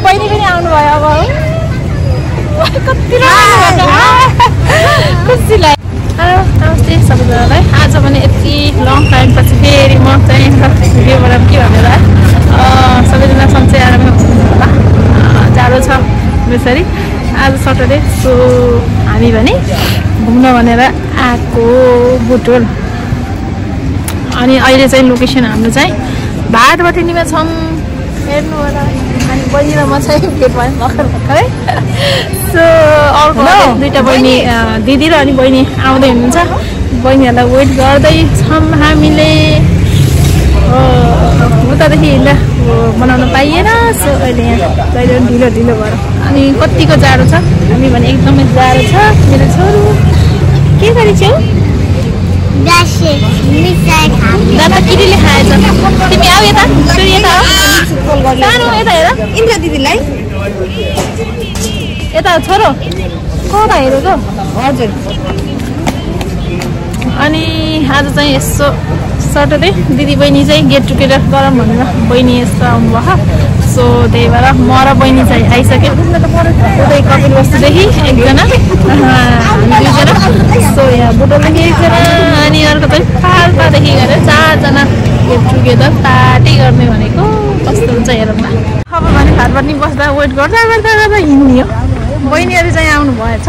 बहिनी पनि आउनुभयो अब कति खुसी लाग्यो। नमस्ते सबैजनालाई। आज पनि यति लङ टाइम पछि फेरि म चाहिँ भिडियो बनाऊँ कि भनेर सबैजना सन्चै आरामै हुनुहुन्छ होला। जाडो छ बेसरी। आज सटरडे सो हामी भने घुम्न भनेर आएको बुटोल। अनि अहिले चाहिँ लोकेसन हाम्रो चाहिँ भाटबटिनीमा छौँ। हेर्नु होला। अनि बहिनी र म चाहिँ भेट भयौँ भर्खरै। सो अर्को दुईवटा बहिनी दिदी र अनि बहिनी आउँदै हुनुहुन्छ। बहिनीहरूलाई वेट गर्दैछौँ हामीले। उतादेखि बनाउन पाइएन। सो अहिले यहाँ जहिले पनि ढिलो ढिलो भएर अनि कतिको जाडो छ। हामी भने एकदमै जाडो छ। मेरो छोरो के गरेछौ? दादा किरीले खाएछ। तिमी आऊ यता। छोरी यता सानो यता हेर। इन्द्र दिदीलाई यता छोरो कता हेरेको? हजुर। अनि आज चाहिँ यसो सटरडे दिदी बहिनी चाहिँ गेट टुगेदर गरौँ भनेर बहिनी यस्तो आउनुभयो। सो त्यही भएर म र बहिनी चाहिँ आइसक्यो। उतै कपिल वस्तुदेखि एकजना हामी दुईजना। सो यहाँ बुटोलदेखि एकजना अनि अर्को चाहिँ पाल्पादेखि गएर चारजना गेट टुगेदर पार्टी गर्ने भनेको कस्तो हुन्छ हेरौँ न। अब भने भाटबटिनी बस्दा वेट गर्दा गर्दा गर्दा हिँड्ने हो। बहिनीहरू चाहिँ आउनु भएछ।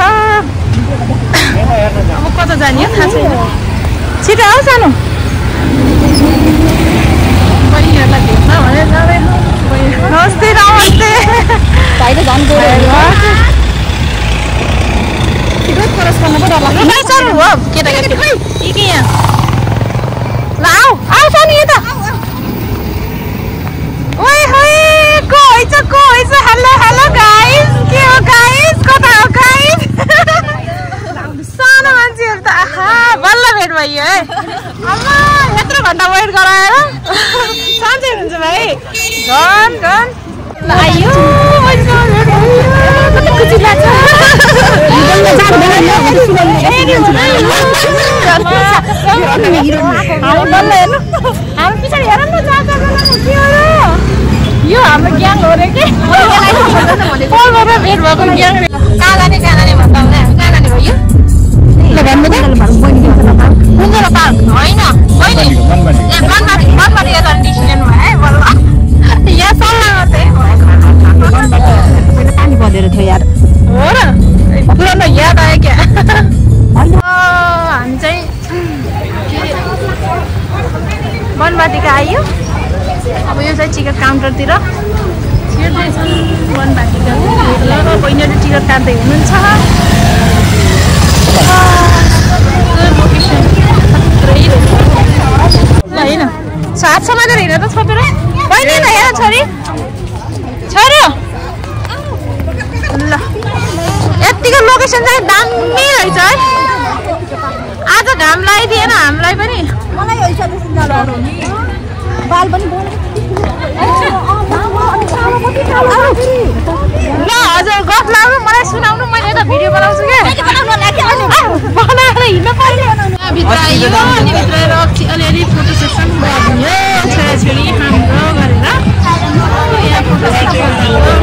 अब कता जाने हो थाहा छैन। छिटो आऊ सानो। बहिनीहरूलाई भेट्न भनेर जाँदै। नमस्ते नमस्ते। भाइले झन् छिटो क्रस गर्नु पो डर लाग्छ। चल्नु हो केटाकेटी के यहाँ ल आऊ आऊ सानो यता। ओइ होइ को हैछ को हैछ। Hello hello guys. के हो गाइस? कता हो गाइस? सानो मान्छेहरू त आहा बल्ल भेट भयो है। अम्मा यत्रो घन्टा वेट गराएर साँच्चै हुन्छ भाइ। झन् झन् आयो कति खुसी लाग्छ। बल्ल हेर्नु हाम्रो पछाडि हेर न यो हाम्रो ग्याङ हो रे के। पोलबाट भेट भएको ग्याङ। कहाँ जाने भन्दा हुँदा हामी कहाँ जाने भयो? होइन मनबारी यता डिसिजन भयो है बल्ल। यहाँ सल्लाह मात्रै पानी बजेर थियो यार। हो र पुरानो याद आयो क्या। हामी चाहिँ वनबाटीका आयो। अब यो चाहिँ टिकट काउन्टरतिर छिर्दैछन् वनबाटीका। बहिनीहरू टिकट काट्दै हुनुहुन्छ। लोकेसन होइन हात समातेर हिँड त छोपेर। बहिनी त हेर छोरी छोरो ल यतिको लोकेसन चाहिँ दामी रहेछ है। आज घाम लगाइदिएन हामीलाई पनि। ल हजुर गफ लाग्नु मलाई सुनाउनु। मैले यता भिडियो बनाउँछु क्या। बनाएर हिँड्नु पर्यो। भित्र आइयो अनि भित्र आएर अलिअलि फोटो सेसन गरिदियो। छोराछोरी हाम्रो गरेर यहाँ फोटो सेसन गरिदियो।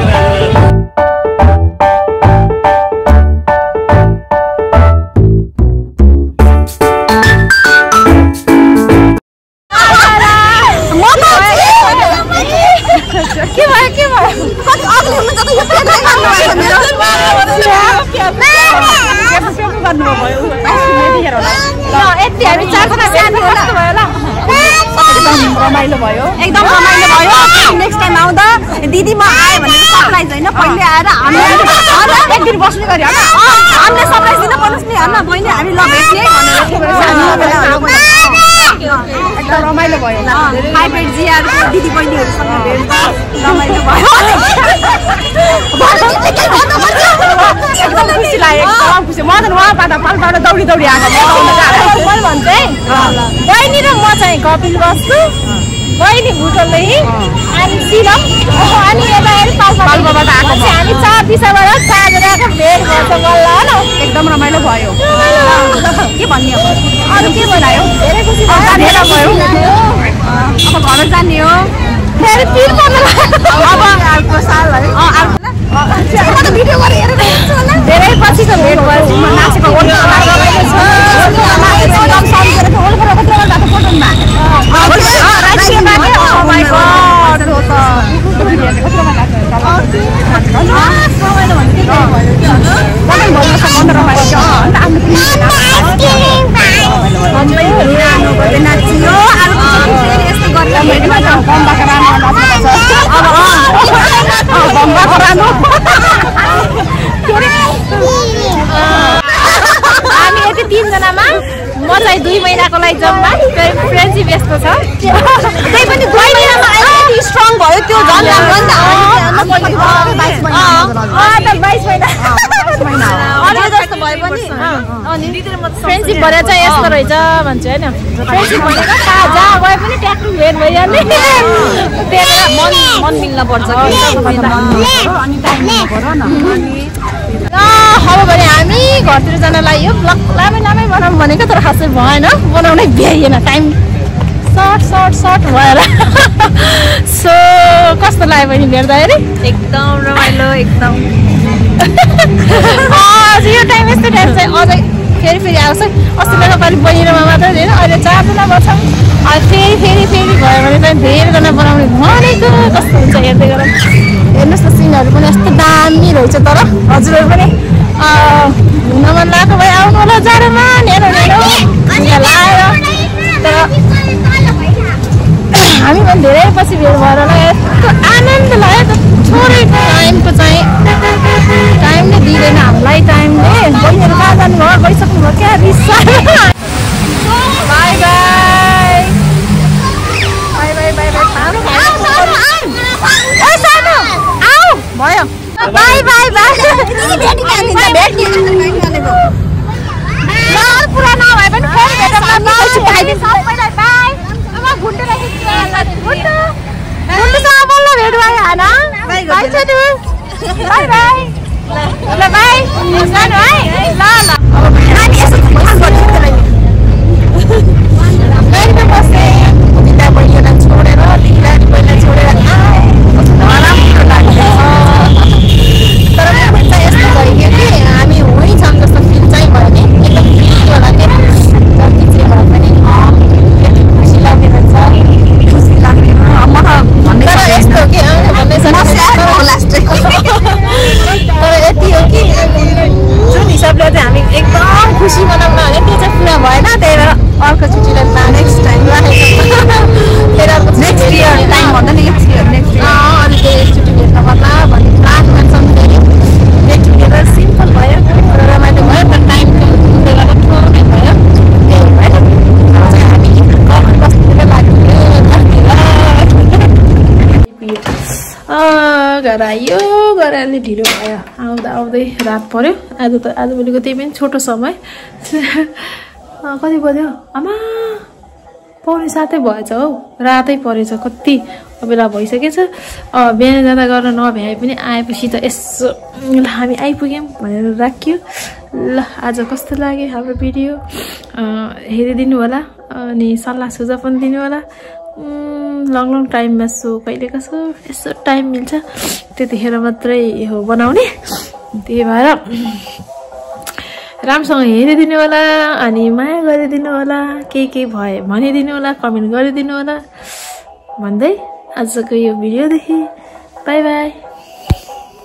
रमाइलो भयो एकदम रमाइलो भयो। नेक्स्ट टाइम आउँदा दिदी म आएँ भनेर सरप्राइज होइन पहिले आएर हामी एक दिन बस्ने गरी होइन हामीले सरप्राइज दिन पर्नुहोस् नि होइन बहिनी हामी ल भेट्ने एकदम रमाइलो भयो। हाइब्रिड जियाहरू दिदी बहिनीहरूसँग भेट्दा रमाइलो भयो। एकदम खुसी लाग्यो। एकदम खुसी। म त उहाँबाट पालबाट दौडी दौडी आएको भन्दै। बहिनी र म चाहिँ कपिल वस्तु। बहिनी बुटोलदेखि अनि सिलम अनि यता पाल्पाबाट आएको। हामी 4 दिशाबाट 4 जनाको भेट गर्छ बल्ल न। एकदम रमाइलो भयो। के भन्ने हो अरू के बनायो? धेरै खुसी भयो। अब घर जाने हो। फेरि पिर पर्नु अब अर्को साल है भिडियो गरेर हेरेर हेर्छु होला धेरै पछिको भेट भएपछि म नाचेको ओल्ड रमाइलो छ एकदम सम्झेर चाहिँ ओल्ड कत्रो गएको फोटोमा ओ माय गॉड हामी यति 3 जनामा म चाहिँ 2 महिनाको लागि जम्मा फ्रेन्डसिप यस्तो छ त्यही पनि 2 महिनामा यति स्ट्रङ भयो त्यो झन् राम्रो नि त 22 महिना अरे जस्तो भए पनि अनि फ्रेन्डसिप भएर चाहिँ यस्तो रहेछ भन्छु हैन फ्रेन्डसिप भनेको जहाँ गए पनि ट्याक्टु भेट भइहाल्ने त्यही मन मिल्न पर्छ अनि टाइम पर्यो न अब भने हामी घरतिर जानलाई यो ब्लग लामै बनाउँ भनेको तर खासै भएन बनाउनै भ्याइएन टाइम सर्ट भएर सो कस्तो लाग्यो भने भेट्दाखेरि एकदम रमाइलो एकदम यो टाइम यस्तो टाइम चाहिँ अझै फेरि आउँछ अस्तिको पालि बहिनीमा मात्रै होइन अहिले 4 जना बस्छौँ फेरि भयो भने चाहिँ धेरैजना बनाउने भनेको कस्तो हुन्छ हेर्दै गरौँ हेर्नुहोस् न सिनहरू पनि यस्तो दामी रहेछ तर हजुरहरू पनि घुम्न मन लागेको भए आउनु होला जाडोमा नेरो लाएर तर हामी पनि धेरै पछि भेट भएर यस्तो आनन्द लाग्यो त थोरै टाइमको चाहिँ टाइमले दिँदैन हामीलाई टाइमले बहिनीहरू कहाँ जानुभयो गइसक्नुभयो क्या रिसा बाई भयो बाई पुरा नभए पनि फेरि सबैलाई बाई गुन्डुसँग बल्ल भेट भयो होइन बाई जानु है ल हामी यसो बसेँ बहिनीलाई छोडेर दिदीलाई पहिला छोडेर राम्रो लाग्छ तर चाहिँ यस्तो भइदियो कि हामी वहीँ छौँ जस्तो फिल चाहिँ भयो नि एकदम होला के जति चाहिँ भए पनि खुसी लाग्ने रहेछ खुसी लाग्ने म त भन्दै यस्तो कि तर यति हो कि जुन हिसाबले चाहिँ हामी एकदम खुसी मनाउन भने त्यो चाहिँ पुरा भएन त्यही भएर अर्को छुट्टीलाई नेक्स्ट टाइम राखेको फेरि अर्को नेक्स्ट इयर टाइम भन्दा नि नेक्स्ट इयर अनि त्यो छुट्टी भेट्न पर्ला भन्ने प्लानमा छौँ फेरि गेट टुगेदर सिम्पल भयो रमाइलो भयो तर टाइमले गर्दा ठुलो भयो त्यही भएर हामी बस्तीतिर लाग्यो घर आयो घर अलि ढिलो भयो आउँदै रात पर्यो आज भोलिको त्यही पनि छोटो समय कति बज्यो आमा 6:45 भएछ हौ रातै परेछ कति बेला भइसकेछ बिहान जाँदा गर्न नभ्याए पनि आएपछि त यसो ल हामी आइपुग्यौँ भनेर राख्यो ल आज कस्तो लाग्यो हाम्रो भिडियो हेरिदिनु होला अनि सल्लाह सुझाव पनि दिनु होला लङ टाइममा सो कहिले कसो यसो टाइम मिल्छ त्यतिखेर मात्रै हो बनाउने त्यही भएर राम्रोसँग हेरिदिनु होला अनि माया गरिदिनु होला के भए भनिदिनु होला कमेन्ट गरिदिनु होला भन्दै आजको यो भिडियोदेखि बाई